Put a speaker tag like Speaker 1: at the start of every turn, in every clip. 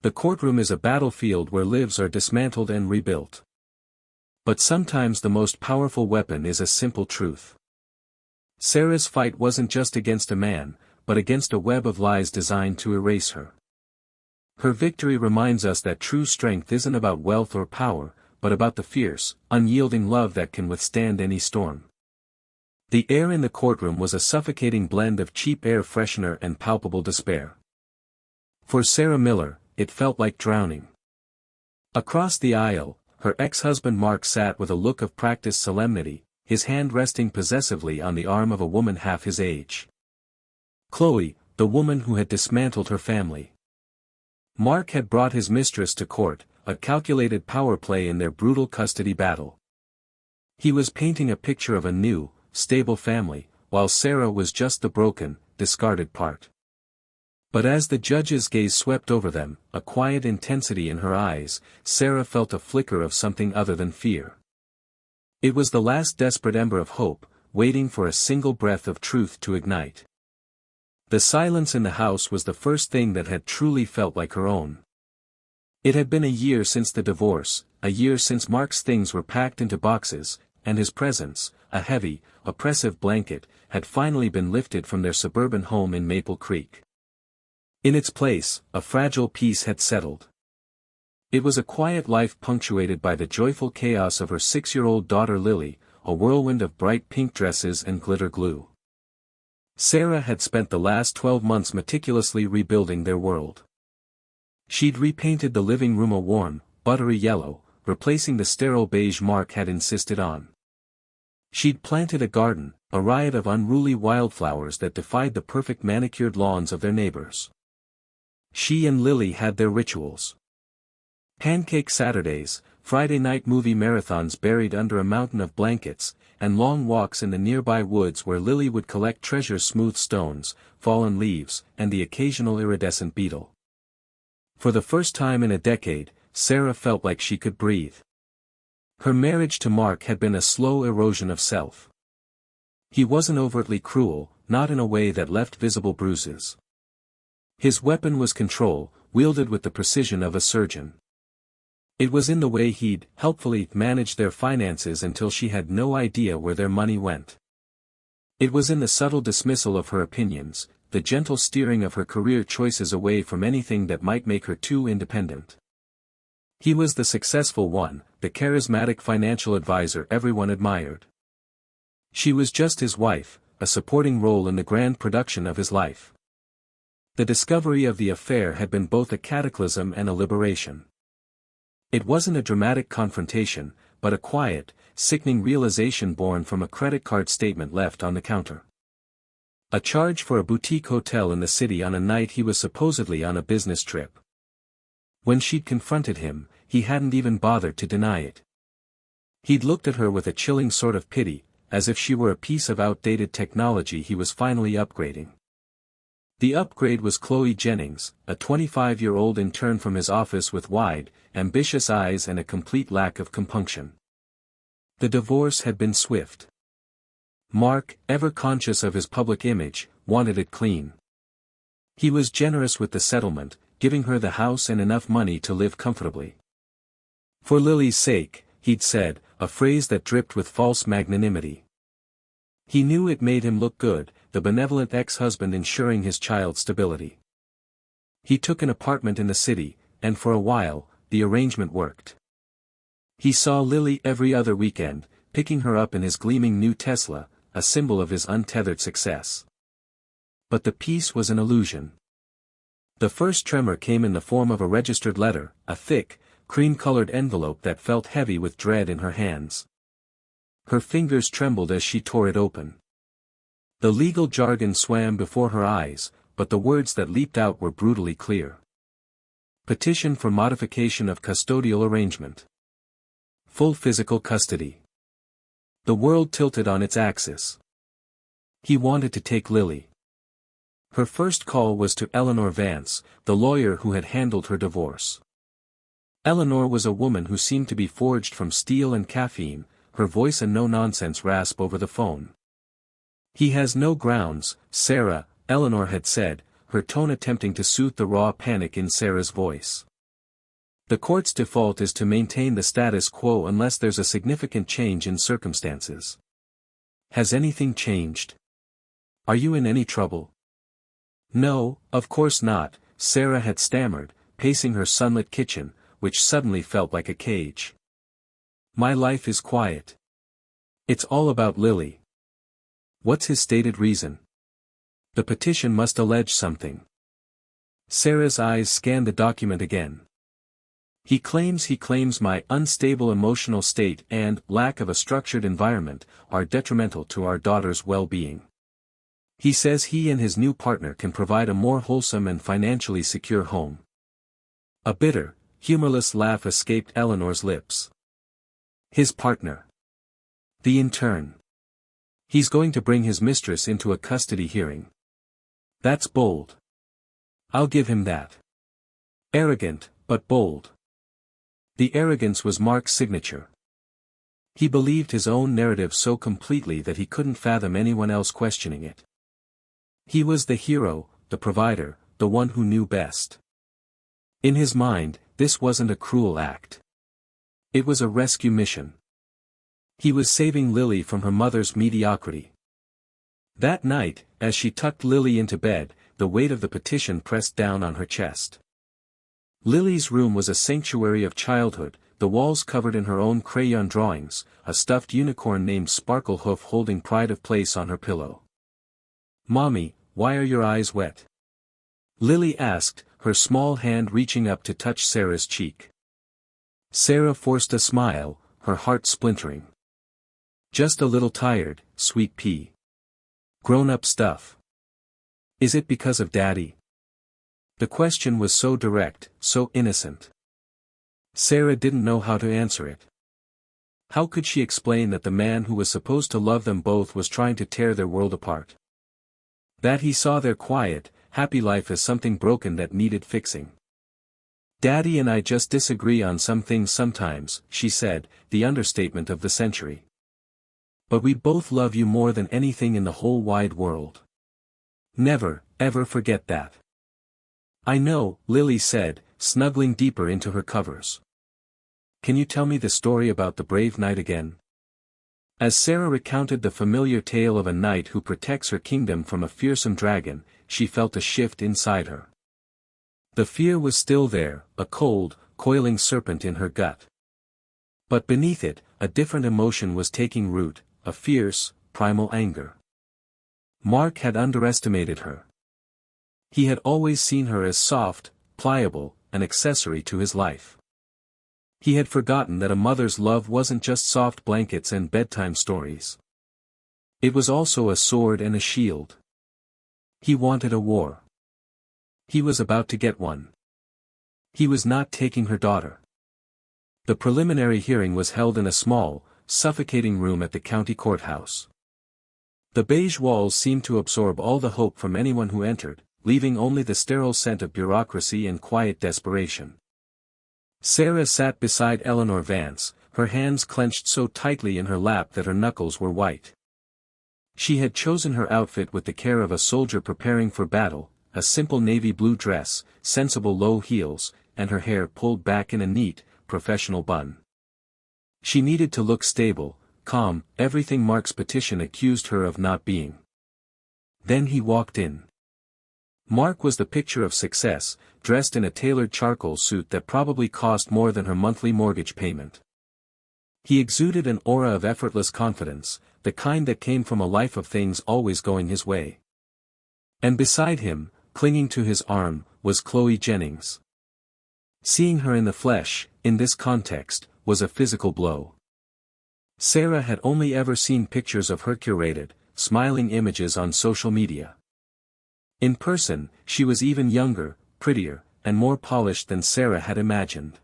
Speaker 1: The courtroom is a battlefield where lives are dismantled and rebuilt. But sometimes the most powerful weapon is a simple truth. Sarah's fight wasn't just against a man, but against a web of lies designed to erase her. Her victory reminds us that true strength isn't about wealth or power, but about the fierce, unyielding love that can withstand any storm. The air in the courtroom was a suffocating blend of cheap air freshener and palpable despair. For Sarah Miller, it felt like drowning. Across the aisle, her ex-husband Mark sat with a look of practiced solemnity, his hand resting possessively on the arm of a woman half his age. Chloe, the woman who had dismantled her family. Mark had brought his mistress to court, a calculated power play in their brutal custody battle. He was painting a picture of a new, stable family, while Sarah was just the broken, discarded part. But as the judge's gaze swept over them, a quiet intensity in her eyes, Sarah felt a flicker of something other than fear. It was the last desperate ember of hope, waiting for a single breath of truth to ignite. The silence in the house was the first thing that had truly felt like her own. It had been a year since the divorce, a year since Mark's things were packed into boxes, and his presence, a heavy, oppressive blanket, had finally been lifted from their suburban home in Maple Creek. In its place, a fragile peace had settled. It was a quiet life punctuated by the joyful chaos of her 6-year-old daughter Lily, a whirlwind of bright pink dresses and glitter glue. Sarah had spent the last 12 months meticulously rebuilding their world. She'd repainted the living room a warm, buttery yellow, replacing the sterile beige Mark had insisted on. She'd planted a garden, a riot of unruly wildflowers that defied the perfect manicured lawns of their neighbors. She and Lily had their rituals. Pancake Saturdays, Friday night movie marathons buried under a mountain of blankets, and long walks in the nearby woods where Lily would collect treasures: smooth stones, fallen leaves, and the occasional iridescent beetle. For the first time in a decade, Sarah felt like she could breathe. Her marriage to Mark had been a slow erosion of self. He wasn't overtly cruel, not in a way that left visible bruises. His weapon was control, wielded with the precision of a surgeon. It was in the way he'd helpfully managed their finances until she had no idea where their money went. It was in the subtle dismissal of her opinions, the gentle steering of her career choices away from anything that might make her too independent. He was the successful one, the charismatic financial advisor everyone admired. She was just his wife, a supporting role in the grand production of his life. The discovery of the affair had been both a cataclysm and a liberation. It wasn't a dramatic confrontation, but a quiet, sickening realization born from a credit card statement left on the counter. A charge for a boutique hotel in the city on a night he was supposedly on a business trip. When she'd confronted him, he hadn't even bothered to deny it. He'd looked at her with a chilling sort of pity, as if she were a piece of outdated technology he was finally upgrading. The upgrade was Chloe Jennings, a 25-year-old intern from his office with wide, ambitious eyes and a complete lack of compunction. The divorce had been swift. Mark, ever conscious of his public image, wanted it clean. He was generous with the settlement, giving her the house and enough money to live comfortably. For Lily's sake, he'd said, a phrase that dripped with false magnanimity. He knew it made him look good, the benevolent ex-husband ensuring his child's stability. He took an apartment in the city, and for a while, the arrangement worked. He saw Lily every other weekend, picking her up in his gleaming new Tesla, a symbol of his untethered success. But the peace was an illusion. The first tremor came in the form of a registered letter, a thick, cream-colored envelope that felt heavy with dread in her hands. Her fingers trembled as she tore it open. The legal jargon swam before her eyes, but the words that leaped out were brutally clear. Petition for modification of custodial arrangement. Full physical custody. The world tilted on its axis. He wanted to take Lily. Her first call was to Eleanor Vance, the lawyer who had handled her divorce. Eleanor was a woman who seemed to be forged from steel and caffeine, her voice a no-nonsense rasp over the phone. He has no grounds, Sarah, Eleanor had said, her tone attempting to soothe the raw panic in Sarah's voice. The court's default is to maintain the status quo unless there's a significant change in circumstances. Has anything changed? Are you in any trouble? No, of course not, Sarah had stammered, pacing her sunlit kitchen, which suddenly felt like a cage. My life is quiet. It's all about Lily. What's his stated reason? The petition must allege something. Sarah's eyes scanned the document again. He claims my unstable emotional state and lack of a structured environment are detrimental to our daughter's well-being. He says he and his new partner can provide a more wholesome and financially secure home. A bitter, humorless laugh escaped Eleanor's lips. His partner. The intern. He's going to bring his mistress into a custody hearing. That's bold. I'll give him that. Arrogant, but bold. The arrogance was Mark's signature. He believed his own narrative so completely that he couldn't fathom anyone else questioning it. He was the hero, the provider, the one who knew best. In his mind, this wasn't a cruel act. It was a rescue mission. He was saving Lily from her mother's mediocrity. That night, as she tucked Lily into bed, the weight of the petition pressed down on her chest. Lily's room was a sanctuary of childhood, the walls covered in her own crayon drawings, a stuffed unicorn named Sparklehoof holding pride of place on her pillow. Mommy, why are your eyes wet? Lily asked, her small hand reaching up to touch Sarah's cheek. Sarah forced a smile, her heart splintering. Just a little tired, sweet pea. Grown-up stuff. Is it because of Daddy? The question was so direct, so innocent. Sarah didn't know how to answer it. How could she explain that the man who was supposed to love them both was trying to tear their world apart? That he saw their quiet, happy life as something broken that needed fixing. Daddy and I just disagree on some things sometimes, she said, the understatement of the century. But we both love you more than anything in the whole wide world. Never, ever forget that. I know, Lily said, snuggling deeper into her covers. Can you tell me the story about the brave knight again? As Sarah recounted the familiar tale of a knight who protects her kingdom from a fearsome dragon, she felt a shift inside her. The fear was still there, a cold, coiling serpent in her gut. But beneath it, a different emotion was taking root, a fierce, primal anger. Mark had underestimated her. He had always seen her as soft, pliable, an accessory to his life. He had forgotten that a mother's love wasn't just soft blankets and bedtime stories. It was also a sword and a shield. He wanted a war. He was about to get one. He was not taking her daughter. The preliminary hearing was held in a small, suffocating room at the county courthouse. The beige walls seemed to absorb all the hope from anyone who entered, leaving only the sterile scent of bureaucracy and quiet desperation. Sarah sat beside Eleanor Vance, her hands clenched so tightly in her lap that her knuckles were white. She had chosen her outfit with the care of a soldier preparing for battle, a simple navy blue dress, sensible low heels, and her hair pulled back in a neat, professional bun. She needed to look stable, calm, everything Mark's petition accused her of not being. Then he walked in. Mark was the picture of success, dressed in a tailored charcoal suit that probably cost more than her monthly mortgage payment. He exuded an aura of effortless confidence, the kind that came from a life of things always going his way. And beside him, clinging to his arm, was Chloe Jennings. Seeing her in the flesh, in this context, was a physical blow. Sarah had only ever seen pictures of her curated, smiling images on social media. In person, she was even younger, prettier, and more polished than Sarah had imagined.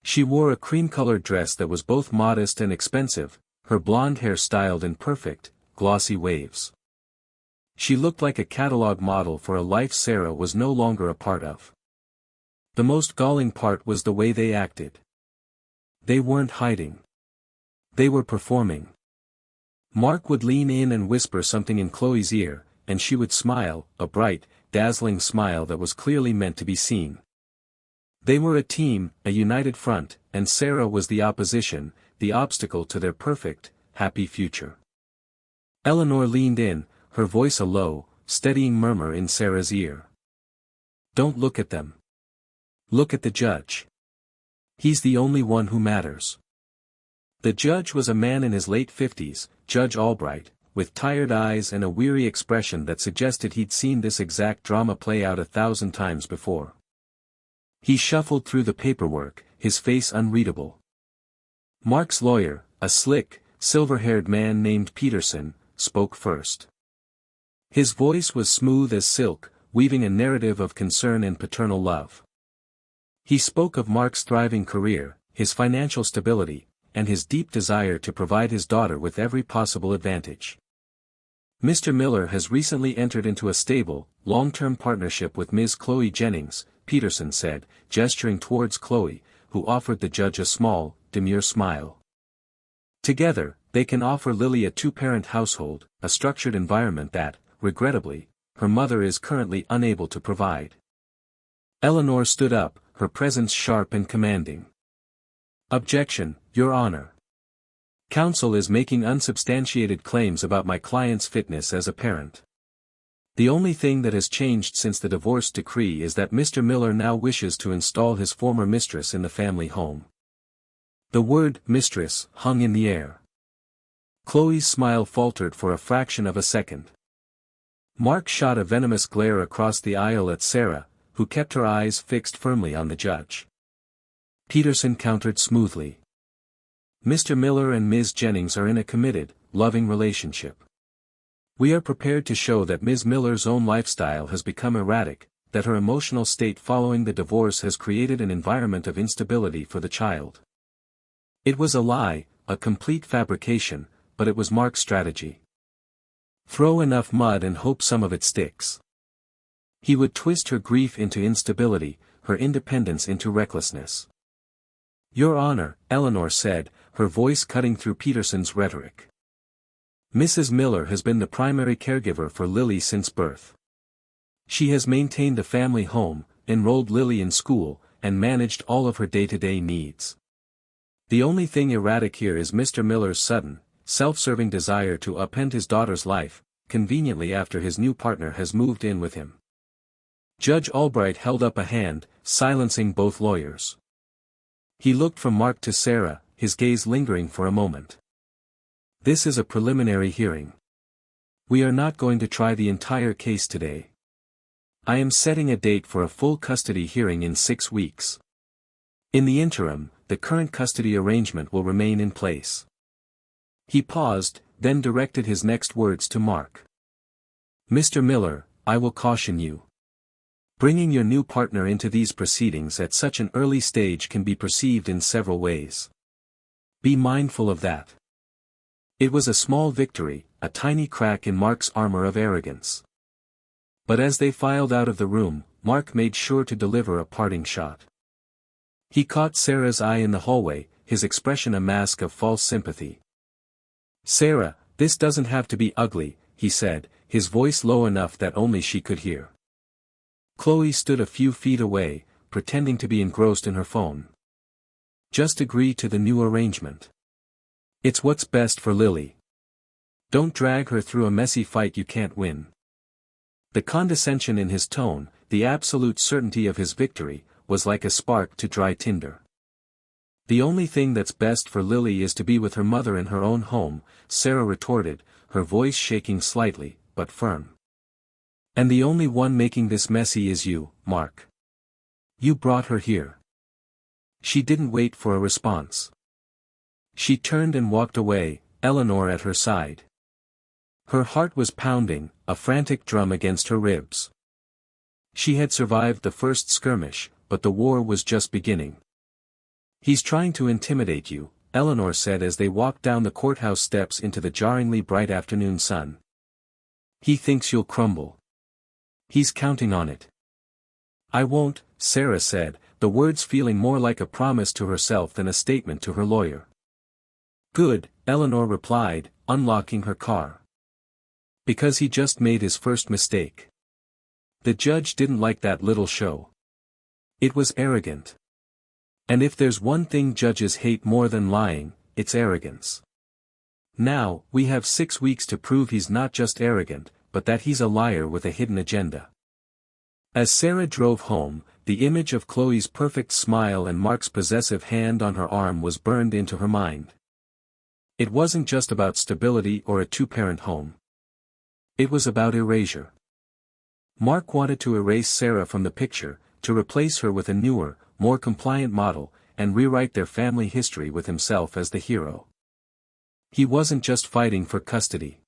Speaker 1: She wore a cream-colored dress that was both modest and expensive, her blonde hair styled in perfect, glossy waves. She looked like a catalog model for a life Sarah was no longer a part of. The most galling part was the way they acted. They weren't hiding. They were performing. Mark would lean in and whisper something in Chloe's ear, and she would smile, a bright, dazzling smile that was clearly meant to be seen. They were a team, a united front, and Sarah was the opposition, the obstacle to their perfect, happy future. Eleanor leaned in, her voice a low, steadying murmur in Sarah's ear. "Don't look at them. Look at the judge. He's the only one who matters." The judge was a man in his late 50s, Judge Albright, with tired eyes and a weary expression that suggested he'd seen this exact drama play out 1,000 times before. He shuffled through the paperwork, his face unreadable. Mark's lawyer, a slick, silver-haired man named Peterson, spoke first. His voice was smooth as silk, weaving a narrative of concern and paternal love. He spoke of Mark's thriving career, his financial stability, and his deep desire to provide his daughter with every possible advantage. "Mr. Miller has recently entered into a stable, long-term partnership with Ms. Chloe Jennings," Peterson said, gesturing towards Chloe, who offered the judge a small, demure smile. "Together, they can offer Lily a two-parent household, a structured environment that, regrettably, her mother is currently unable to provide." Eleanor stood up, her presence sharp and commanding. "Objection, Your Honor. Counsel is making unsubstantiated claims about my client's fitness as a parent. The only thing that has changed since the divorce decree is that Mr. Miller now wishes to install his former mistress in the family home." The word mistress hung in the air. Chloe's smile faltered for a fraction of a second. Mark shot a venomous glare across the aisle at Sarah, who kept her eyes fixed firmly on the judge. Peterson countered smoothly. "Mr. Miller and Ms. Jennings are in a committed, loving relationship. We are prepared to show that Ms. Miller's own lifestyle has become erratic, that her emotional state following the divorce has created an environment of instability for the child." It was a lie, a complete fabrication, but it was Mark's strategy. Throw enough mud and hope some of it sticks. He would twist her grief into instability, her independence into recklessness. "Your Honor," Eleanor said, her voice cutting through Peterson's rhetoric. "Mrs. Miller has been the primary caregiver for Lily since birth. She has maintained the family home, enrolled Lily in school, and managed all of her day-to-day needs. The only thing erratic here is Mr. Miller's sudden, self-serving desire to upend his daughter's life, conveniently after his new partner has moved in with him." Judge Albright held up a hand, silencing both lawyers. He looked from Mark to Sarah, his gaze lingering for a moment. "This is a preliminary hearing. We are not going to try the entire case today. I am setting a date for a full custody hearing in 6 weeks. In the interim, the current custody arrangement will remain in place." He paused, then directed his next words to Mark. "Mr. Miller, I will caution you. Bringing your new partner into these proceedings at such an early stage can be perceived in several ways. Be mindful of that." It was a small victory, a tiny crack in Mark's armor of arrogance. But as they filed out of the room, Mark made sure to deliver a parting shot. He caught Sarah's eye in the hallway, his expression a mask of false sympathy. "Sarah, this doesn't have to be ugly," he said, his voice low enough that only she could hear. Chloe stood a few feet away, pretending to be engrossed in her phone. "Just agree to the new arrangement. It's what's best for Lily. Don't drag her through a messy fight you can't win." The condescension in his tone, the absolute certainty of his victory, was like a spark to dry tinder. "The only thing that's best for Lily is to be with her mother in her own home," Sarah retorted, her voice shaking slightly, but firm. "And the only one making this messy is you, Mark. You brought her here." She didn't wait for a response. She turned and walked away, Eleanor at her side. Her heart was pounding, a frantic drum against her ribs. She had survived the first skirmish, but the war was just beginning. "He's trying to intimidate you," Eleanor said as they walked down the courthouse steps into the jarringly bright afternoon sun. "He thinks you'll crumble. He's counting on it." "I won't," Sarah said, the words feeling more like a promise to herself than a statement to her lawyer. "Good," Eleanor replied, unlocking her car. "Because he just made his first mistake. The judge didn't like that little show. It was arrogant. And if there's one thing judges hate more than lying, it's arrogance. Now, we have 6 weeks to prove he's not just arrogant, but that he's a liar with a hidden agenda. As Sarah drove home, the image of Chloe's perfect smile and Mark's possessive hand on her arm was burned into her mind. It wasn't just about stability or a two-parent home. It was about erasure. Mark wanted to erase Sarah from the picture, to replace her with a newer, more compliant model, and rewrite their family history with himself as the hero. He wasn't just fighting for custody.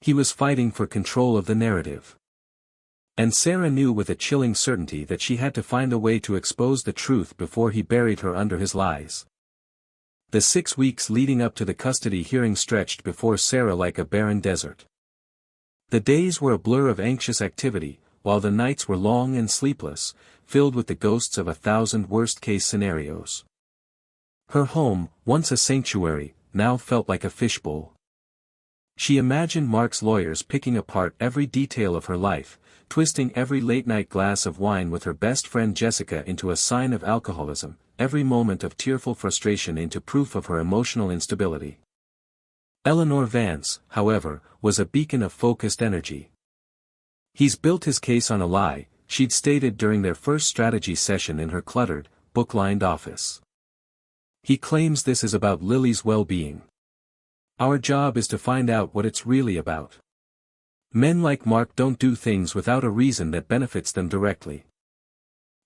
Speaker 1: He was fighting for control of the narrative. And Sarah knew with a chilling certainty that she had to find a way to expose the truth before he buried her under his lies. The 6 weeks leading up to the custody hearing stretched before Sarah like a barren desert. The days were a blur of anxious activity, while the nights were long and sleepless, filled with the ghosts of 1,000 worst-case scenarios. Her home, once a sanctuary, now felt like a fishbowl. She imagined Mark's lawyers picking apart every detail of her life, twisting every late-night glass of wine with her best friend Jessica into a sign of alcoholism, every moment of tearful frustration into proof of her emotional instability. Eleanor Vance, however, was a beacon of focused energy. "He's built his case on a lie," she'd stated during their first strategy session in her cluttered, book-lined office. "He claims this is about Lily's well-being. Our job is to find out what it's really about. Men like Mark don't do things without a reason that benefits them directly."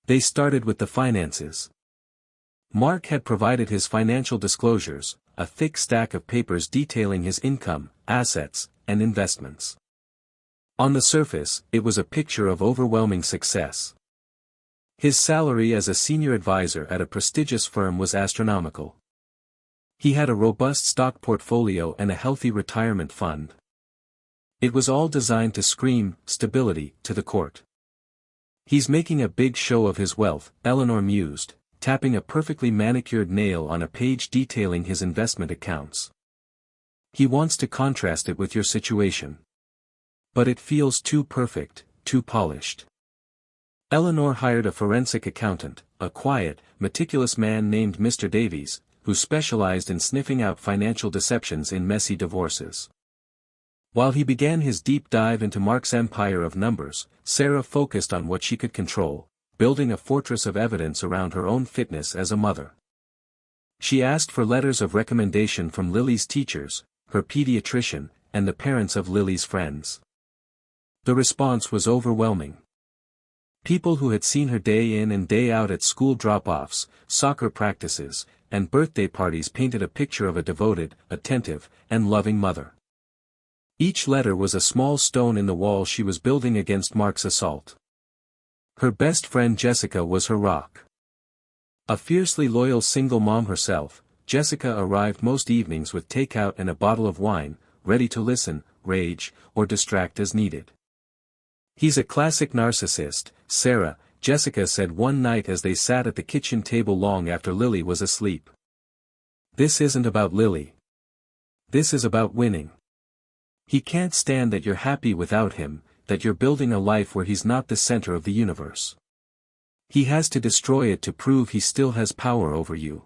Speaker 1: They started with the finances. Mark had provided his financial disclosures, a thick stack of papers detailing his income, assets, and investments. On the surface, it was a picture of overwhelming success. His salary as a senior advisor at a prestigious firm was astronomical. He had a robust stock portfolio and a healthy retirement fund. It was all designed to scream stability to the court. "He's making a big show of his wealth," Eleanor mused, tapping a perfectly manicured nail on a page detailing his investment accounts. "He wants to contrast it with your situation. But it feels too perfect, too polished." Eleanor hired a forensic accountant, a quiet, meticulous man named Mr. Davies, who specialized in sniffing out financial deceptions in messy divorces. While he began his deep dive into Mark's empire of numbers, Sarah focused on what she could control, building a fortress of evidence around her own fitness as a mother. She asked for letters of recommendation from Lily's teachers, her pediatrician, and the parents of Lily's friends. The response was overwhelming. People who had seen her day in and day out at school drop-offs, soccer practices, and birthday parties painted a picture of a devoted, attentive, and loving mother. Each letter was a small stone in the wall she was building against Mark's assault. Her best friend Jessica was her rock. A fiercely loyal single mom herself, Jessica arrived most evenings with takeout and a bottle of wine, ready to listen, rage, or distract as needed. "He's a classic narcissist," Jessica said one night as they sat at the kitchen table long after Lily was asleep. "This isn't about Lily. This is about winning. He can't stand that you're happy without him, that you're building a life where he's not the center of the universe. He has to destroy it to prove he still has power over you."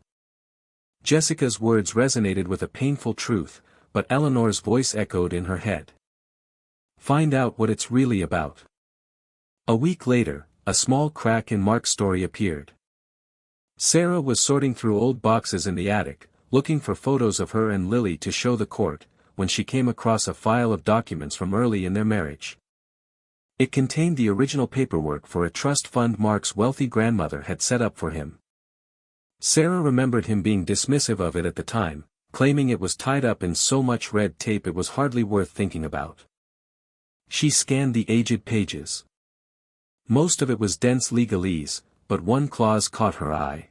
Speaker 1: Jessica's words resonated with a painful truth, but Eleanor's voice echoed in her head. "Find out what it's really about." A week later, a small crack in Mark's story appeared. Sarah was sorting through old boxes in the attic, looking for photos of her and Lily to show the court, when she came across a file of documents from early in their marriage. It contained the original paperwork for a trust fund Mark's wealthy grandmother had set up for him. Sarah remembered him being dismissive of it at the time, claiming it was tied up in so much red tape it was hardly worth thinking about. She scanned the aged pages. Most of it was dense legalese, but one clause caught her eye.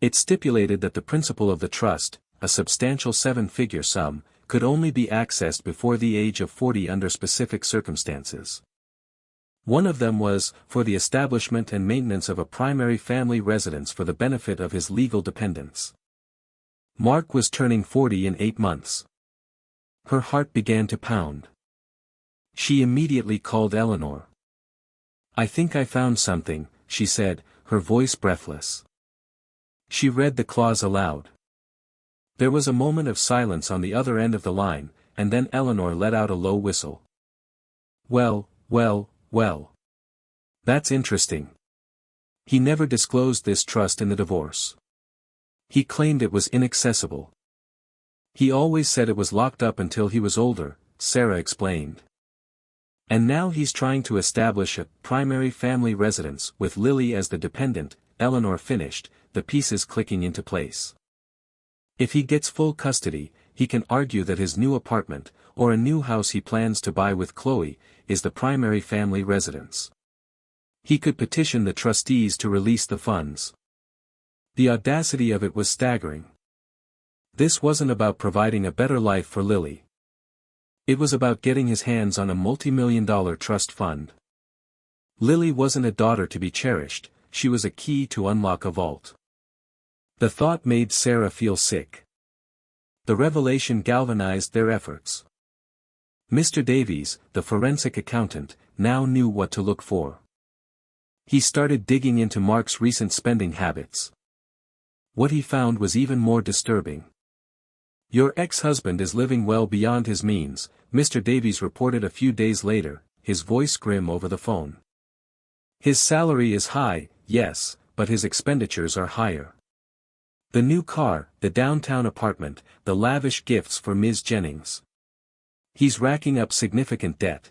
Speaker 1: It stipulated that the principal of the trust, a substantial 7-figure sum, could only be accessed before the age of 40 under specific circumstances. One of them was, for the establishment and maintenance of a primary family residence for the benefit of his legal dependents. Mark was turning 40 in 8 months. Her heart began to pound. She immediately called Eleanor. "I think I found something," she said, her voice breathless. She read the clause aloud. There was a moment of silence on the other end of the line, and then Eleanor let out a low whistle. Well, well, well. That's interesting. He never disclosed this trust in the divorce. He claimed it was inaccessible. He always said it was locked up until he was older, Sarah explained. And now he's trying to establish a primary family residence with Lily as the dependent, Eleanor finished, the pieces clicking into place. If he gets full custody, he can argue that his new apartment, or a new house he plans to buy with Chloe, is the primary family residence. He could petition the trustees to release the funds. The audacity of it was staggering. This wasn't about providing a better life for Lily. It was about getting his hands on a multi-million-dollar trust fund. Lily wasn't a daughter to be cherished, she was a key to unlock a vault. The thought made Sarah feel sick. The revelation galvanized their efforts. Mr. Davies, the forensic accountant, now knew what to look for. He started digging into Mark's recent spending habits. What he found was even more disturbing. Your ex-husband is living well beyond his means, Mr. Davies reported a few days later, his voice grim over the phone. His salary is high, yes, but his expenditures are higher. The new car, the downtown apartment, the lavish gifts for Ms. Jennings. He's racking up significant debt.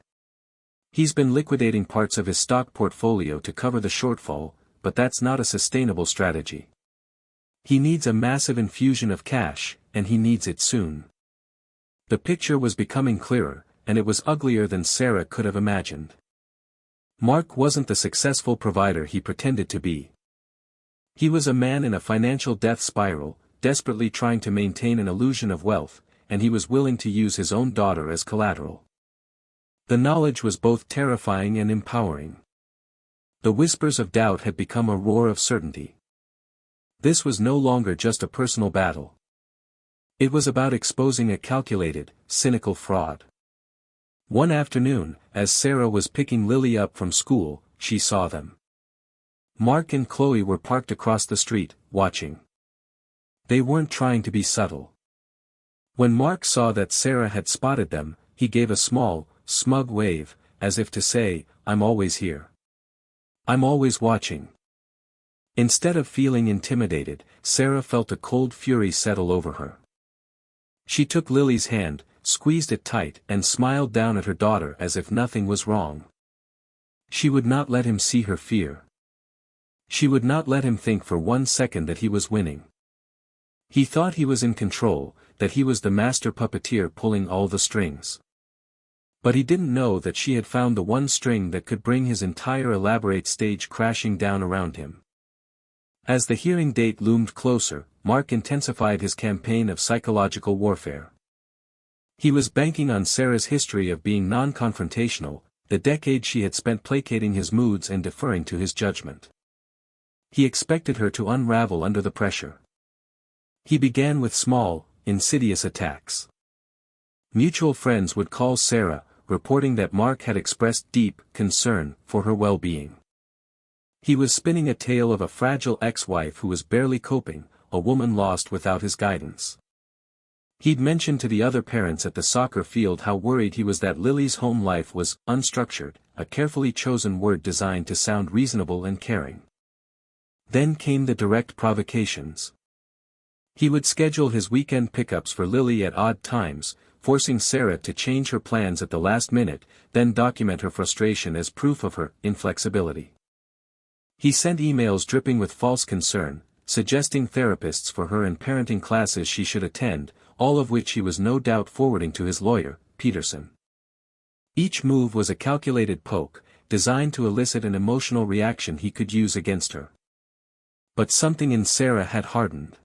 Speaker 1: He's been liquidating parts of his stock portfolio to cover the shortfall, but that's not a sustainable strategy. He needs a massive infusion of cash, and he needs it soon. The picture was becoming clearer, and it was uglier than Sarah could have imagined. Mark wasn't the successful provider he pretended to be. He was a man in a financial death spiral, desperately trying to maintain an illusion of wealth, and he was willing to use his own daughter as collateral. The knowledge was both terrifying and empowering. The whispers of doubt had become a roar of certainty. This was no longer just a personal battle. It was about exposing a calculated, cynical fraud. One afternoon, as Sarah was picking Lily up from school, she saw them. Mark and Chloe were parked across the street, watching. They weren't trying to be subtle. When Mark saw that Sarah had spotted them, he gave a small, smug wave, as if to say, "I'm always here. I'm always watching." Instead of feeling intimidated, Sarah felt a cold fury settle over her. She took Lily's hand, squeezed it tight, and smiled down at her daughter as if nothing was wrong. She would not let him see her fear. She would not let him think for 1 second that he was winning. He thought he was in control, that he was the master puppeteer pulling all the strings. But he didn't know that she had found the one string that could bring his entire elaborate stage crashing down around him. As the hearing date loomed closer, Mark intensified his campaign of psychological warfare. He was banking on Sarah's history of being non-confrontational, the decade she had spent placating his moods and deferring to his judgment. He expected her to unravel under the pressure. He began with small, insidious attacks. Mutual friends would call Sarah, reporting that Mark had expressed deep concern for her well-being. He was spinning a tale of a fragile ex-wife who was barely coping, a woman lost without his guidance. He'd mentioned to the other parents at the soccer field how worried he was that Lily's home life was unstructured, a carefully chosen word designed to sound reasonable and caring. Then came the direct provocations. He would schedule his weekend pickups for Lily at odd times, forcing Sarah to change her plans at the last minute, then document her frustration as proof of her inflexibility. He sent emails dripping with false concern, suggesting therapists for her and parenting classes she should attend, all of which he was no doubt forwarding to his lawyer, Peterson. Each move was a calculated poke, designed to elicit an emotional reaction he could use against her. But something in Sarah had hardened.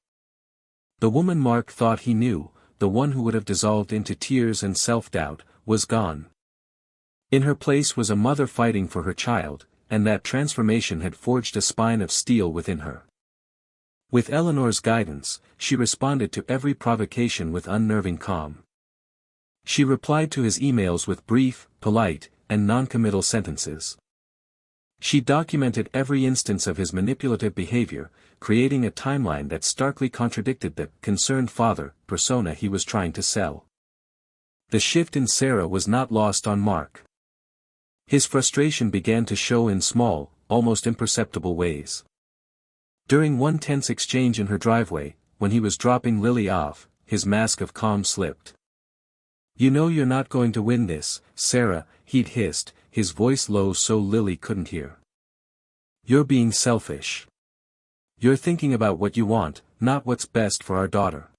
Speaker 1: The woman Mark thought he knew, the one who would have dissolved into tears and self-doubt, was gone. In her place was a mother fighting for her child, and that transformation had forged a spine of steel within her. With Eleanor's guidance, she responded to every provocation with unnerving calm. She replied to his emails with brief, polite, and non-committal sentences. She documented every instance of his manipulative behavior, creating a timeline that starkly contradicted the concerned father persona he was trying to sell. The shift in Sarah was not lost on Mark. His frustration began to show in small, almost imperceptible ways. During one tense exchange in her driveway, when he was dropping Lily off, his mask of calm slipped. "You know you're not going to win this, Sarah," he'd hissed, his voice low so Lily couldn't hear. "You're being selfish. You're thinking about what you want, not what's best for our daughter.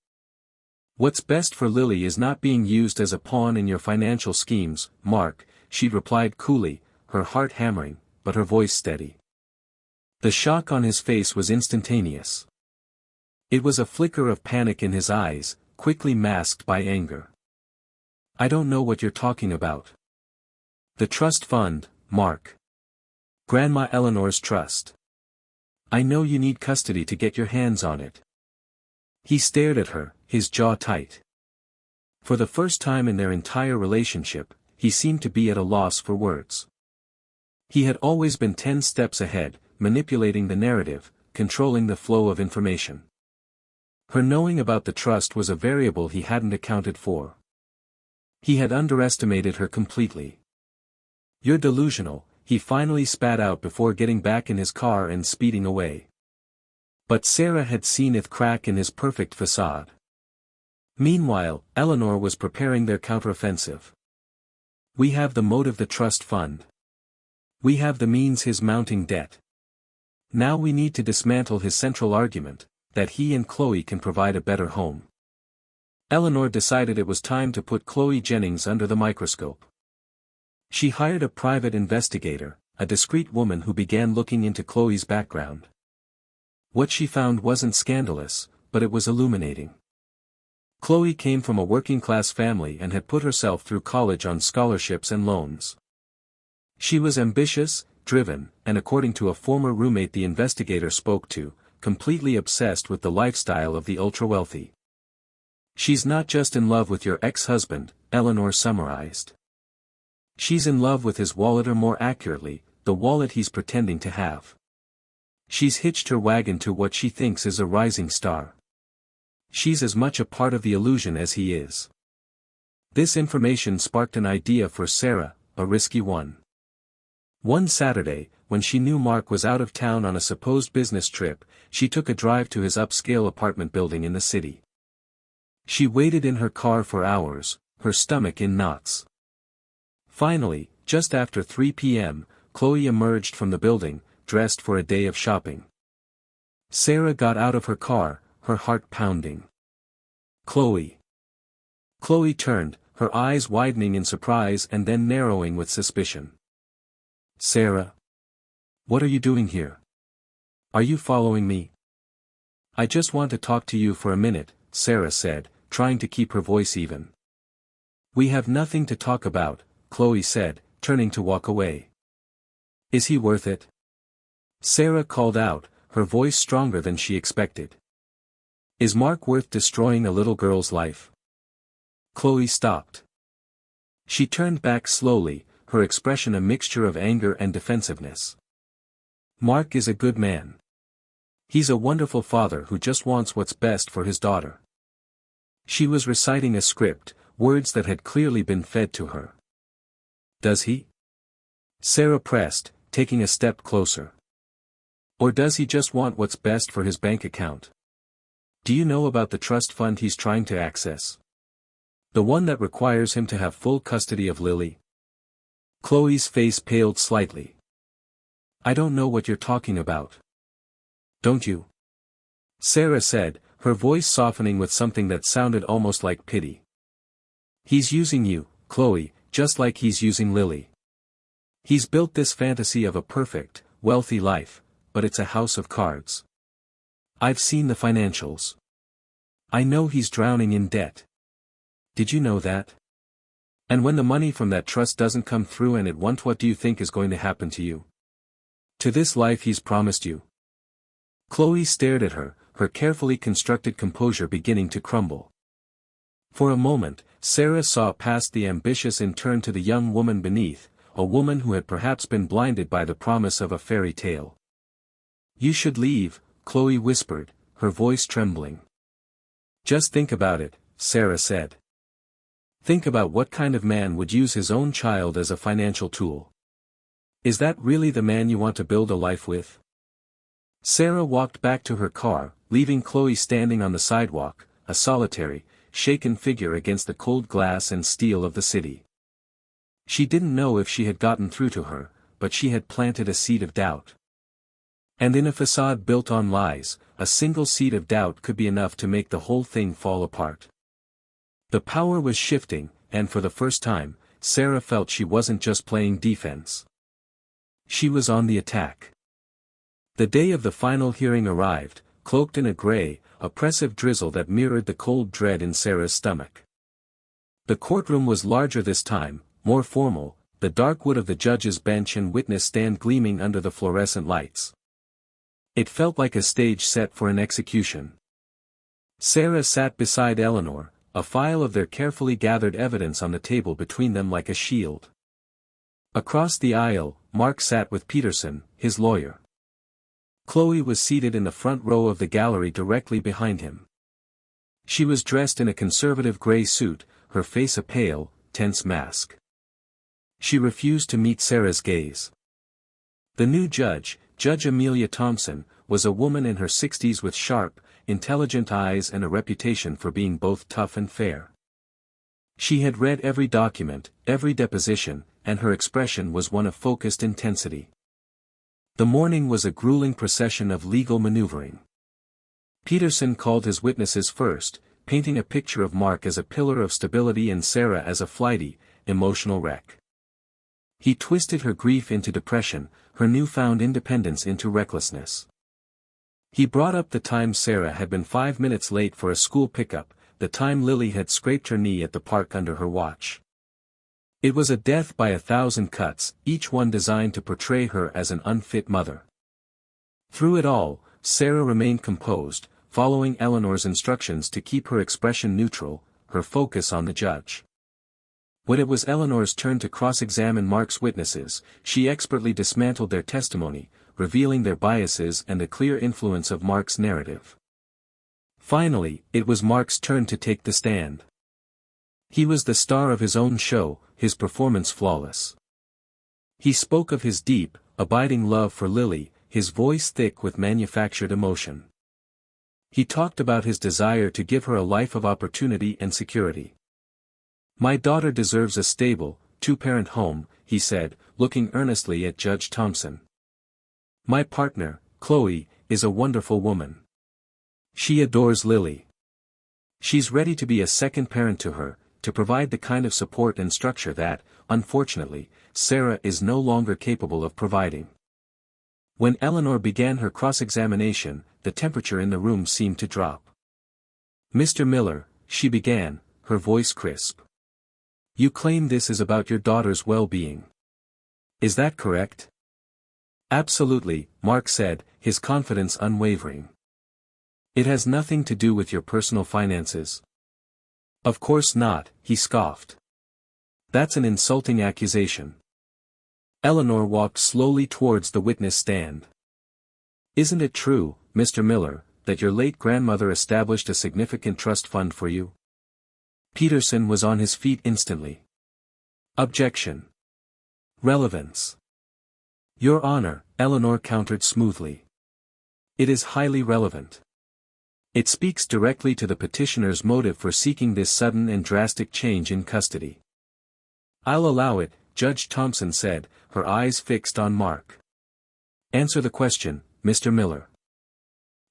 Speaker 1: What's best for Lily is not being used as a pawn in your financial schemes, Mark," she replied coolly, her heart hammering, but her voice steady. The shock on his face was instantaneous. It was a flicker of panic in his eyes, quickly masked by anger. "I don't know what you're talking about." "The trust fund, Mark. Grandma Eleanor's trust. I know you need custody to get your hands on it." He stared at her, his jaw tight. For the first time in their entire relationship, he seemed to be at a loss for words. He had always been 10 steps ahead, manipulating the narrative, controlling the flow of information. Her knowing about the trust was a variable he hadn't accounted for. He had underestimated her completely. "You're delusional," he finally spat out before getting back in his car and speeding away. But Sarah had seen it crack in his perfect facade. Meanwhile, Eleanor was preparing their counteroffensive. "We have the motive, the trust fund. We have the means, his mounting debt. Now we need to dismantle his central argument, that he and Chloe can provide a better home." Eleanor decided it was time to put Chloe Jennings under the microscope. She hired a private investigator, a discreet woman who began looking into Chloe's background. What she found wasn't scandalous, but it was illuminating. Chloe came from a working-class family and had put herself through college on scholarships and loans. She was ambitious, driven, and according to a former roommate the investigator spoke to, completely obsessed with the lifestyle of the ultra-wealthy. "She's not just in love with your ex-husband," Eleanor summarized. "She's in love with his wallet, or more accurately, the wallet he's pretending to have. She's hitched her wagon to what she thinks is a rising star. She's as much a part of the illusion as he is." This information sparked an idea for Sarah, a risky one. One Saturday, when she knew Mark was out of town on a supposed business trip, she took a drive to his upscale apartment building in the city. She waited in her car for hours, her stomach in knots. Finally, just after 3 p.m., Chloe emerged from the building, dressed for a day of shopping. Sarah got out of her car, her heart pounding. "Chloe." Chloe turned, her eyes widening in surprise and then narrowing with suspicion. "Sarah? What are you doing here? Are you following me?" "I just want to talk to you for a minute," Sarah said, trying to keep her voice even. "We have nothing to talk about," Chloe said, turning to walk away. "Is he worth it?" Sarah called out, her voice stronger than she expected. "Is Mark worth destroying a little girl's life?" Chloe stopped. She turned back slowly, her expression a mixture of anger and defensiveness. "Mark is a good man. He's a wonderful father who just wants what's best for his daughter." She was reciting a script, words that had clearly been fed to her. "Does he?" Sarah pressed, taking a step closer. "Or does he just want what's best for his bank account? Do you know about the trust fund he's trying to access? The one that requires him to have full custody of Lily?" Chloe's face paled slightly. "I don't know what you're talking about." "Don't you?" Sarah said, her voice softening with something that sounded almost like pity. "He's using you, Chloe, just like he's using Lily. He's built this fantasy of a perfect, wealthy life, but it's a house of cards. I've seen the financials. I know he's drowning in debt. Did you know that? And when the money from that trust doesn't come through and it won't, what do you think is going to happen to you? To this life he's promised you?" Chloe stared at her, her carefully constructed composure beginning to crumble. For a moment, Sarah saw past the ambitious and turned to the young woman beneath, a woman who had perhaps been blinded by the promise of a fairy tale. "You should leave," Chloe whispered, her voice trembling. "Just think about it," Sarah said. "Think about what kind of man would use his own child as a financial tool. Is that really the man you want to build a life with?" Sarah walked back to her car, leaving Chloe standing on the sidewalk, a solitary, shaken figure against the cold glass and steel of the city. She didn't know if she had gotten through to her, but she had planted a seed of doubt. And in a facade built on lies, a single seed of doubt could be enough to make the whole thing fall apart. The power was shifting, and for the first time, Sarah felt she wasn't just playing defense. She was on the attack. The day of the final hearing arrived, cloaked in a gray, oppressive drizzle that mirrored the cold dread in Sarah's stomach. The courtroom was larger this time, more formal, the dark wood of the judge's bench and witness stand gleaming under the fluorescent lights. It felt like a stage set for an execution. Sarah sat beside Eleanor, a file of their carefully gathered evidence on the table between them like a shield. Across the aisle, Mark sat with Peterson, his lawyer. Chloe was seated in the front row of the gallery directly behind him. She was dressed in a conservative gray suit, her face a pale, tense mask. She refused to meet Sarah's gaze. The new judge, Judge Amelia Thompson, was a woman in her 60s with sharp, intelligent eyes and a reputation for being both tough and fair. She had read every document, every deposition, and her expression was one of focused intensity. The morning was a grueling procession of legal maneuvering. Peterson called his witnesses first, painting a picture of Mark as a pillar of stability and Sarah as a flighty, emotional wreck. He twisted her grief into depression, her newfound independence into recklessness. He brought up the time Sarah had been 5 minutes late for a school pickup, the time Lily had scraped her knee at the park under her watch. It was a death by 1,000 cuts, each one designed to portray her as an unfit mother. Through it all, Sarah remained composed, following Eleanor's instructions to keep her expression neutral, her focus on the judge. When it was Eleanor's turn to cross-examine Mark's witnesses, she expertly dismantled their testimony, revealing their biases and the clear influence of Mark's narrative. Finally, it was Mark's turn to take the stand. He was the star of his own show, his performance flawless. He spoke of his deep, abiding love for Lily, his voice thick with manufactured emotion. He talked about his desire to give her a life of opportunity and security. "My daughter deserves a stable, two-parent home," he said, looking earnestly at Judge Thompson. "My partner, Chloe, is a wonderful woman. She adores Lily. She's ready to be a second parent to her, to provide the kind of support and structure that, unfortunately, Sarah is no longer capable of providing." When Eleanor began her cross-examination, the temperature in the room seemed to drop. "Mr. Miller," she began, her voice crisp. "You claim this is about your daughter's well-being. Is that correct?" "Absolutely," Mark said, his confidence unwavering. "It has nothing to do with your personal finances." "Of course not," he scoffed. "That's an insulting accusation." Eleanor walked slowly towards the witness stand. "Isn't it true, Mr. Miller, that your late grandmother established a significant trust fund for you?" Peterson was on his feet instantly. "Objection. Relevance." "Your Honor," Eleanor countered smoothly. "It is highly relevant. It speaks directly to the petitioner's motive for seeking this sudden and drastic change in custody." "I'll allow it," Judge Thompson said, her eyes fixed on Mark. "Answer the question, Mr. Miller."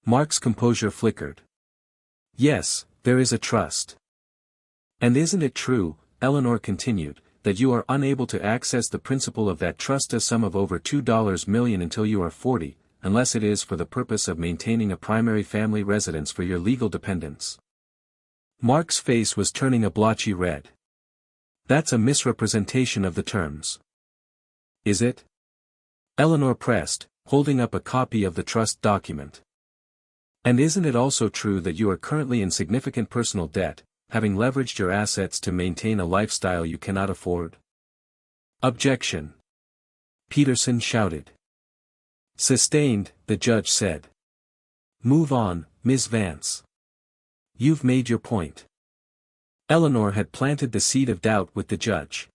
Speaker 1: Mark's composure flickered. "Yes, there is a trust." "And isn't it true," Eleanor continued, "that you are unable to access the principal of that trust, a sum of over $2 million, until you are 40, unless it is for the purpose of maintaining a primary family residence for your legal dependents?" Mark's face was turning a blotchy red. "That's a misrepresentation of the terms." "Is it?" Eleanor pressed, holding up a copy of the trust document. "And isn't it also true that you are currently in significant personal debt, having leveraged your assets to maintain a lifestyle you cannot afford?" Objection. Peterson shouted. Sustained, the judge said. Move on, Ms. Vance. You've made your point. Eleanor had planted the seed of doubt with the judge.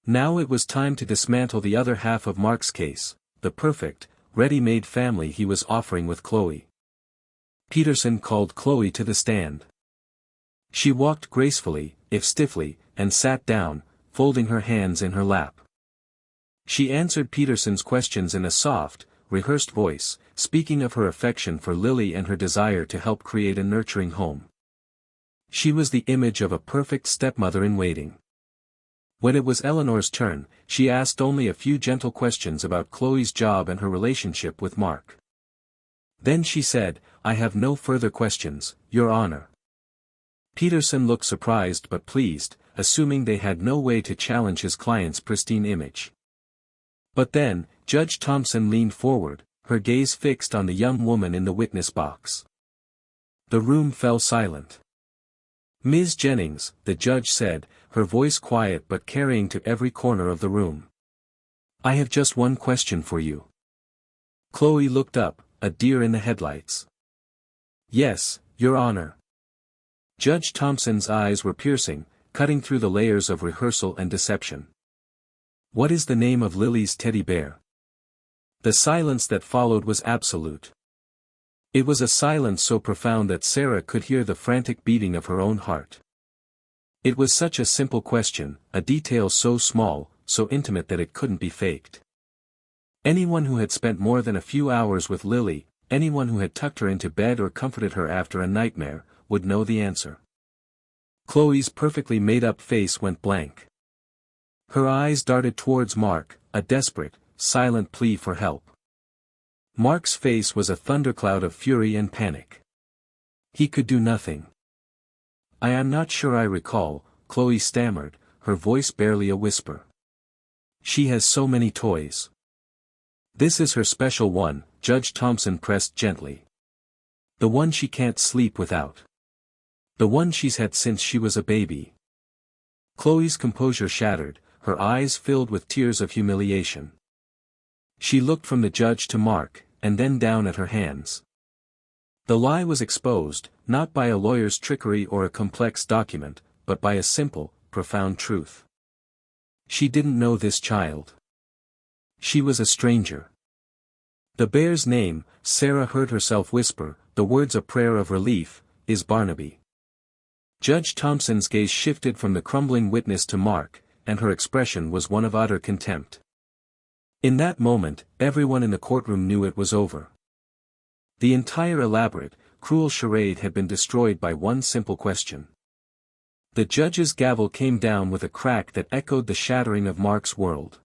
Speaker 1: Now it was time to dismantle the other half of Mark's case, the perfect, ready-made family he was offering with Chloe. Peterson called Chloe to the stand. She walked gracefully, if stiffly, and sat down, folding her hands in her lap. She answered Peterson's questions in a soft, rehearsed voice, speaking of her affection for Lily and her desire to help create a nurturing home. She was the image of a perfect stepmother-in-waiting. When it was Eleanor's turn, she asked only a few gentle questions about Chloe's job and her relationship with Mark. Then she said, "I have no further questions, Your Honor." Peterson looked surprised but pleased, assuming they had no way to challenge his client's pristine image. But then, Judge Thompson leaned forward, her gaze fixed on the young woman in the witness box. The room fell silent. "Ms. Jennings," the judge said, her voice quiet but carrying to every corner of the room. "I have just one question for you." Chloe looked up, a deer in the headlights. "Yes, Your Honor." Judge Thompson's eyes were piercing, cutting through the layers of rehearsal and deception. "What is the name of Lily's teddy bear?" The silence that followed was absolute. It was a silence so profound that Sarah could hear the frantic beating of her own heart. It was such a simple question, a detail so small, so intimate that it couldn't be faked. Anyone who had spent more than a few hours with Lily, anyone who had tucked her into bed or comforted her after a nightmare, would know the answer. Chloe's perfectly made-up face went blank. Her eyes darted towards Mark, a desperate, silent plea for help. Mark's face was a thundercloud of fury and panic. He could do nothing. "I am not sure I recall," Chloe stammered, her voice barely a whisper. "She has so many toys." "This is her special one," Judge Thompson pressed gently. "The one she can't sleep without. The one she's had since she was a baby." Chloe's composure shattered, her eyes filled with tears of humiliation. She looked from the judge to Mark, and then down at her hands. The lie was exposed, not by a lawyer's trickery or a complex document, but by a simple, profound truth. She didn't know this child. She was a stranger. The bear's name, Sarah heard herself whisper, the words a prayer of relief, is Barnaby. Judge Thompson's gaze shifted from the crumbling witness to Mark, and her expression was one of utter contempt. In that moment, everyone in the courtroom knew it was over. The entire elaborate, cruel charade had been destroyed by one simple question. The judge's gavel came down with a crack that echoed the shattering of Mark's world.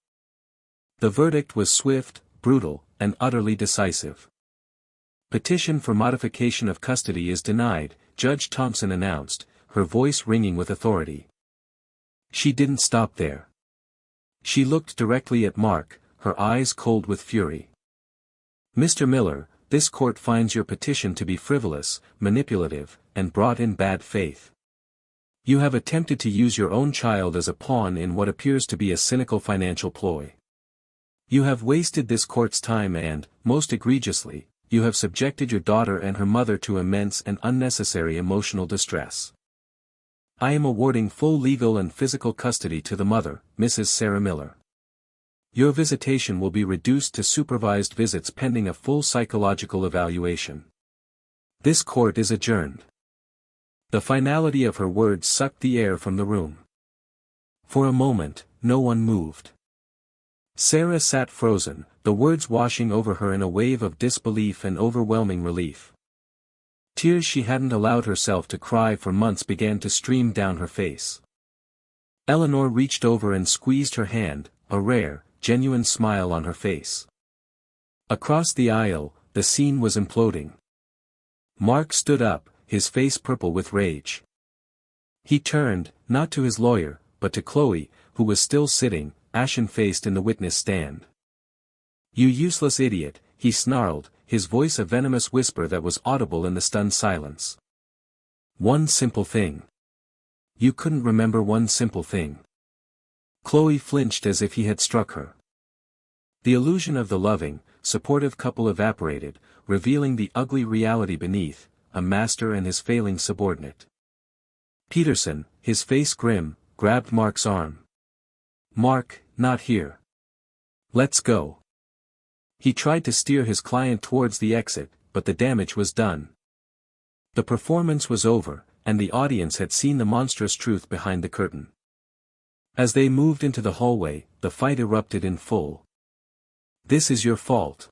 Speaker 1: The verdict was swift, brutal, and utterly decisive. "Petition for modification of custody is denied," Judge Thompson announced, her voice ringing with authority. She didn't stop there. She looked directly at Mark, her eyes cold with fury. "Mr. Miller, this court finds your petition to be frivolous, manipulative, and brought in bad faith. You have attempted to use your own child as a pawn in what appears to be a cynical financial ploy. You have wasted this court's time and, most egregiously, you have subjected your daughter and her mother to immense and unnecessary emotional distress. I am awarding full legal and physical custody to the mother, Mrs. Sarah Miller. Your visitation will be reduced to supervised visits pending a full psychological evaluation. This court is adjourned." The finality of her words sucked the air from the room. For a moment, no one moved. Sarah sat frozen, the words washing over her in a wave of disbelief and overwhelming relief. Tears she hadn't allowed herself to cry for months began to stream down her face. Eleanor reached over and squeezed her hand, a rare, genuine smile on her face. Across the aisle, the scene was imploding. Mark stood up, his face purple with rage. He turned, not to his lawyer, but to Chloe, who was still sitting, ashen-faced in the witness stand. "You useless idiot," he snarled, his voice a venomous whisper that was audible in the stunned silence. "One simple thing. You couldn't remember one simple thing. Chloe flinched as if he had struck her. The illusion of the loving, supportive couple evaporated, revealing the ugly reality beneath, a master and his failing subordinate. Peterson, his face grim, grabbed Mark's arm. "Mark, not here. Let's go." He tried to steer his client towards the exit, but the damage was done. The performance was over, and the audience had seen the monstrous truth behind the curtain. As they moved into the hallway, the fight erupted in full. "This is your fault."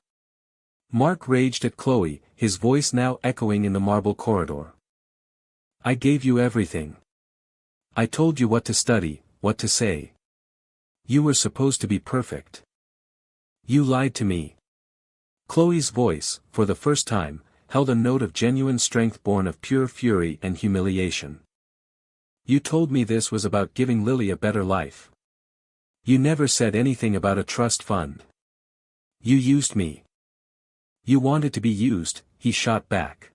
Speaker 1: Mark raged at Chloe, his voice now echoing in the marble corridor. "I gave you everything. I told you what to study, what to say. You were supposed to be perfect. You lied to me." Chloe's voice, for the first time, held a note of genuine strength born of pure fury and humiliation. "You told me this was about giving Lily a better life. You never said anything about a trust fund. You used me." "You wanted to be used," he shot back.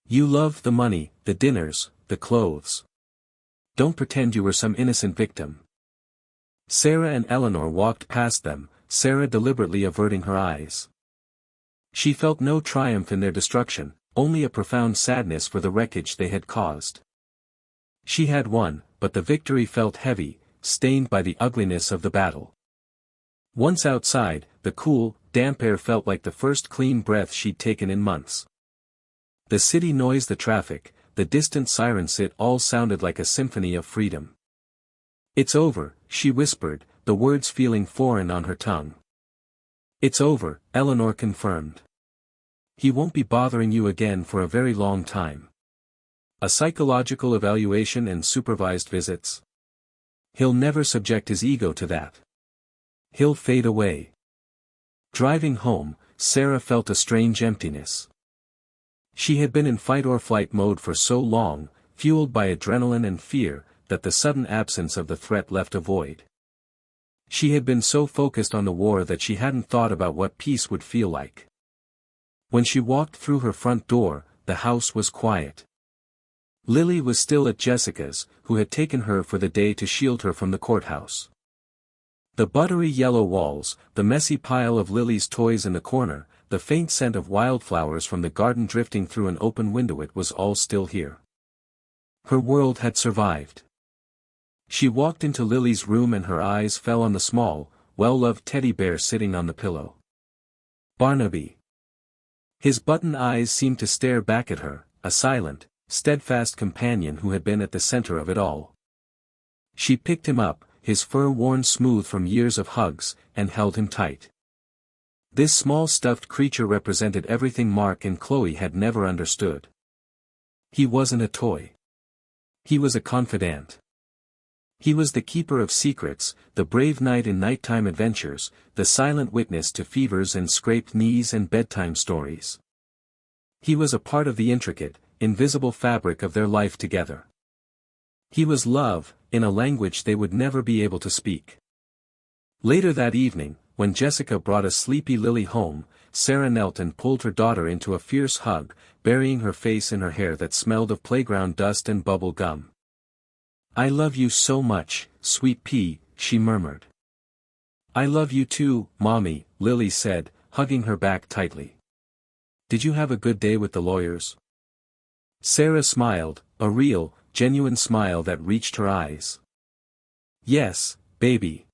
Speaker 1: "You loved the money, the dinners, the clothes. Don't pretend you were some innocent victim." Sarah and Eleanor walked past them, Sarah deliberately averting her eyes. She felt no triumph in their destruction, only a profound sadness for the wreckage they had caused. She had won, but the victory felt heavy, stained by the ugliness of the battle. Once outside, the cool, damp air felt like the first clean breath she'd taken in months. The city noise, the traffic, the distant sirens, it all sounded like a symphony of freedom. "It's over," she whispered, the words feeling foreign on her tongue. "It's over," Eleanor confirmed. "He won't be bothering you again for a very long time. A psychological evaluation and supervised visits. He'll never subject his ego to that. He'll fade away." Driving home, Sarah felt a strange emptiness. She had been in fight-or-flight mode for so long, fueled by adrenaline and fear, that the sudden absence of the threat left a void. She had been so focused on the war that she hadn't thought about what peace would feel like. When she walked through her front door, the house was quiet. Lily was still at Jessica's, who had taken her for the day to shield her from the courthouse. The buttery yellow walls, the messy pile of Lily's toys in the corner, the faint scent of wildflowers from the garden drifting through an open window, it was all still here. Her world had survived. She walked into Lily's room and her eyes fell on the small, well-loved teddy bear sitting on the pillow. Barnaby. His button eyes seemed to stare back at her, a silent, steadfast companion who had been at the center of it all. She picked him up, his fur worn smooth from years of hugs, and held him tight. This small stuffed creature represented everything Mark and Chloe had never understood. He wasn't a toy. He was a confidant. He was the keeper of secrets, the brave knight in nighttime adventures, the silent witness to fevers and scraped knees and bedtime stories. He was a part of the intricate, invisible fabric of their life together. He was love, in a language they would never be able to speak. Later that evening, when Jessica brought a sleepy Lily home, Sarah knelt and pulled her daughter into a fierce hug, burying her face in her hair that smelled of playground dust and bubble gum. "I love you so much, sweet pea," she murmured. "I love you too, Mommy," Lily said, hugging her back tightly. "Did you have a good day with the lawyers?" Sarah smiled, a real, genuine smile that reached her eyes. "Yes, baby.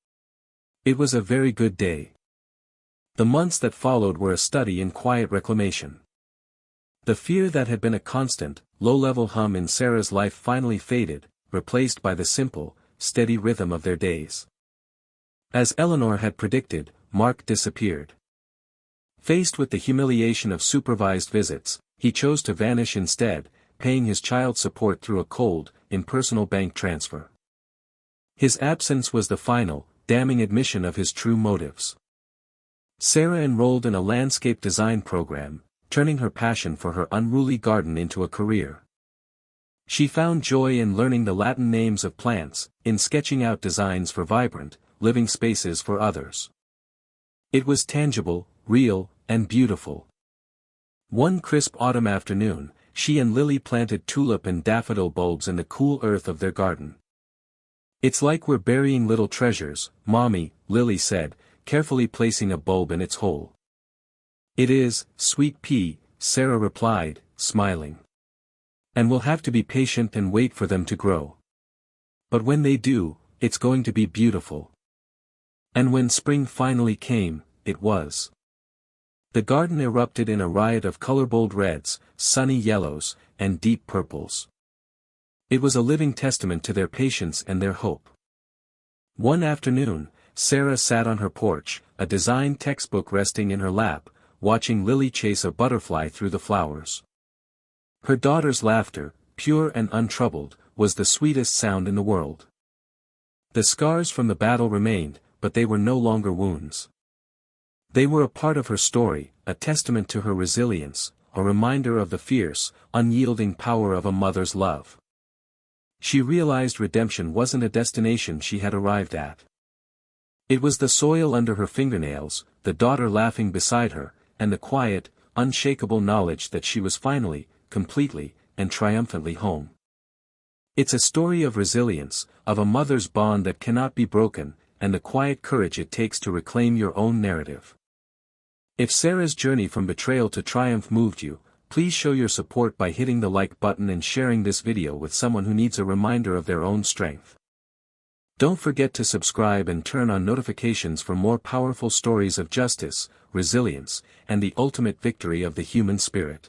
Speaker 1: It was a very good day." The months that followed were a study in quiet reclamation. The fear that had been a constant, low-level hum in Sarah's life finally faded, replaced by the simple, steady rhythm of their days. As Eleanor had predicted, Mark disappeared. Faced with the humiliation of supervised visits, he chose to vanish instead, paying his child support through a cold, impersonal bank transfer. His absence was the final, damning admission of his true motives. Sarah enrolled in a landscape design program, turning her passion for her unruly garden into a career. She found joy in learning the Latin names of plants, in sketching out designs for vibrant, living spaces for others. It was tangible, real, and beautiful. One crisp autumn afternoon, she and Lily planted tulip and daffodil bulbs in the cool earth of their garden. It's like we're burying little treasures, Mommy, Lily said, carefully placing a bulb in its hole. It is, sweet pea, Sarah replied, smiling. And we'll have to be patient and wait for them to grow. But when they do, it's going to be beautiful. And when spring finally came, it was. The garden erupted in a riot of color-bold reds, sunny yellows, and deep purples. It was a living testament to their patience and their hope. One afternoon, Sarah sat on her porch, a design textbook resting in her lap, watching Lily chase a butterfly through the flowers. Her daughter's laughter, pure and untroubled, was the sweetest sound in the world. The scars from the battle remained, but they were no longer wounds. They were a part of her story, a testament to her resilience, a reminder of the fierce, unyielding power of a mother's love. She realized redemption wasn't a destination she had arrived at. It was the soil under her fingernails, the daughter laughing beside her, and the quiet, unshakable knowledge that she was finally, completely, and triumphantly home. It's a story of resilience, of a mother's bond that cannot be broken, and the quiet courage it takes to reclaim your own narrative. If Sarah's journey from betrayal to triumph moved you, please show your support by hitting the like button and sharing this video with someone who needs a reminder of their own strength. Don't forget to subscribe and turn on notifications for more powerful stories of justice, resilience, and the ultimate victory of the human spirit.